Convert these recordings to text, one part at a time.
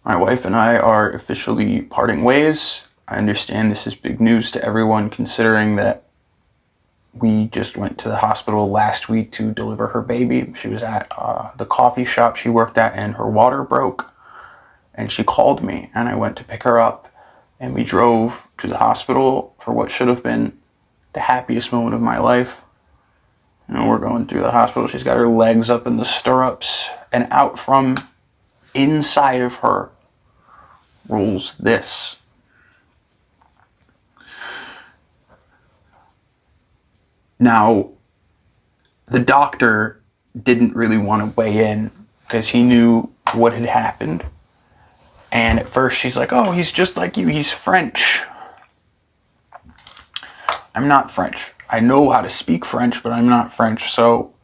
My wife and I are officially parting ways. I understand this is big news to everyone, considering that we just went to the hospital last week to deliver her baby. She was at the coffee shop she worked at, and her water broke. And she called me, and I went to pick her up. And we drove to the hospital for what should have been the happiest moment of my life. We're going through the hospital. She's got her legs up in the stirrups, and out from inside of her rolls this. Now, the doctor didn't really want to weigh in because he knew what had happened. And at first she's like, oh, he's just like you, he's French. I'm not French. I know how to speak French, but I'm not French. So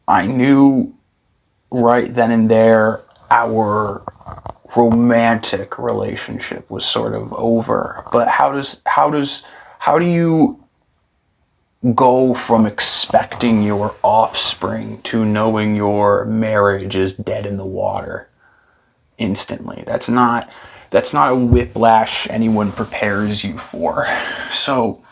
I knew right then and there our romantic relationship was sort of over. But how do you go from expecting your offspring to knowing your marriage is dead in the water instantly? That's not a whiplash anyone prepares you for. So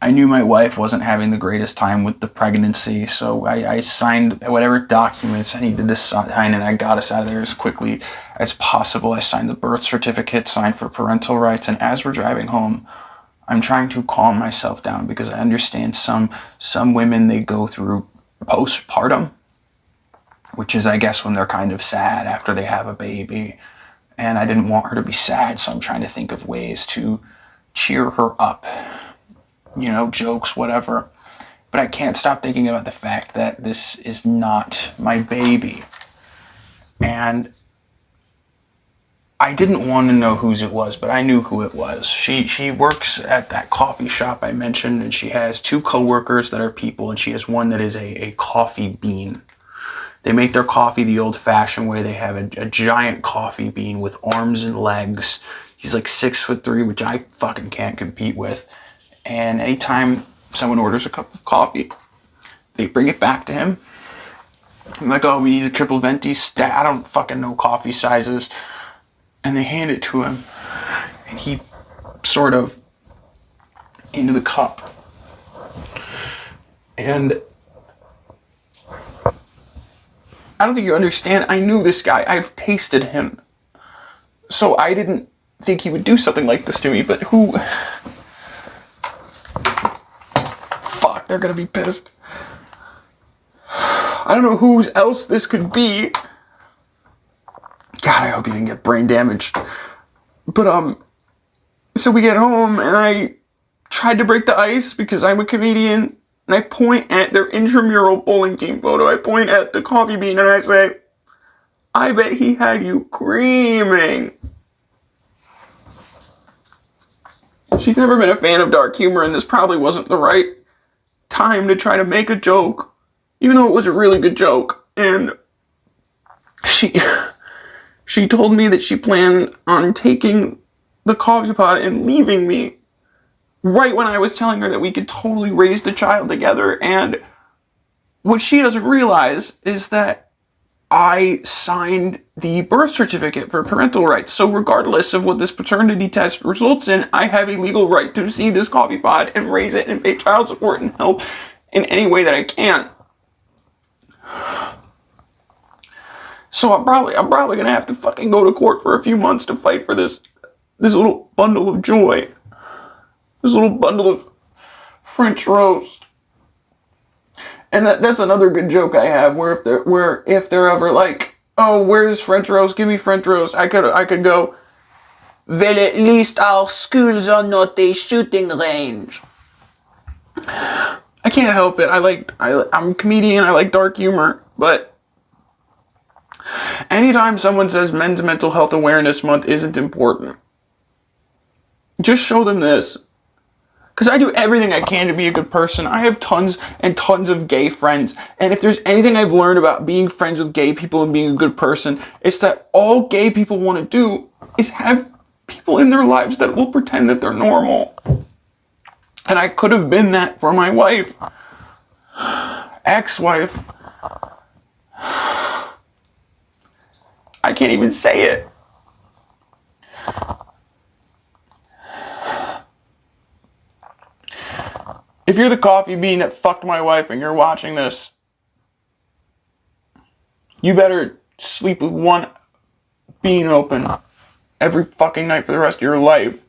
I knew my wife wasn't having the greatest time with the pregnancy, so I signed whatever documents I needed to sign, and I got us out of there as quickly as possible. I signed the birth certificate, signed for parental rights, and as we're driving home, I'm trying to calm myself down because I understand some women, they go through postpartum, which is, I guess, when they're kind of sad after they have a baby. And I didn't want her to be sad, so I'm trying to think of ways to cheer her up. Jokes, whatever. But I can't stop thinking about the fact that this is not my baby. And I didn't want to know whose it was, but I knew who it was. She works at that coffee shop I mentioned, and she has two coworkers that are people, and she has one that is a coffee bean. They make their coffee the old-fashioned way. They have a giant coffee bean with arms and legs. He's like 6'3", which I fucking can't compete with. And anytime someone orders a cup of coffee, they bring it back to him. I'm like, oh, we need a triple venti stat. I don't fucking know coffee sizes. And they hand it to him, and he sort of into the cup. And I don't think you understand. I knew this guy. I've tasted him. So I didn't think he would do something like this to me, but who... Fuck, they're gonna be pissed. I don't know whose else this could be. God, I hope you didn't get brain damaged. But, so we get home, and I tried to break the ice because I'm a comedian, and I point at their intramural bowling team photo. I point at the coffee bean, and I say, I bet he had you creaming. She's never been a fan of dark humor, and this probably wasn't the right time to try to make a joke, even though it was a really good joke. And she told me that she planned on taking the coffee pot and leaving me right when I was telling her that we could totally raise the child together. And what she doesn't realize is that I signed the birth certificate for parental rights. So regardless of what this paternity test results in, I have a legal right to see this coffee pot and raise it and pay child support and help in any way that I can. So I'm probably gonna have to fucking go to court for a few months to fight for this little bundle of joy. This little bundle of French roast. And that's another good joke I have, where if they're ever like, oh, where's French roast? Give me French roast. I could go, well, at least our schools are not a shooting range. I can't help it. I'm a comedian. I like dark humor, but anytime someone says Men's Mental Health Awareness Month isn't important, just show them this. Because I do everything I can to be a good person. I have tons and tons of gay friends. And if there's anything I've learned about being friends with gay people and being a good person, it's that all gay people want to do is have people in their lives that will pretend that they're normal. And I could have been that for my wife. Ex-wife. I can't even say it. If you're the coffee bean that fucked my wife and you're watching this, you better sleep with one bean open every fucking night for the rest of your life.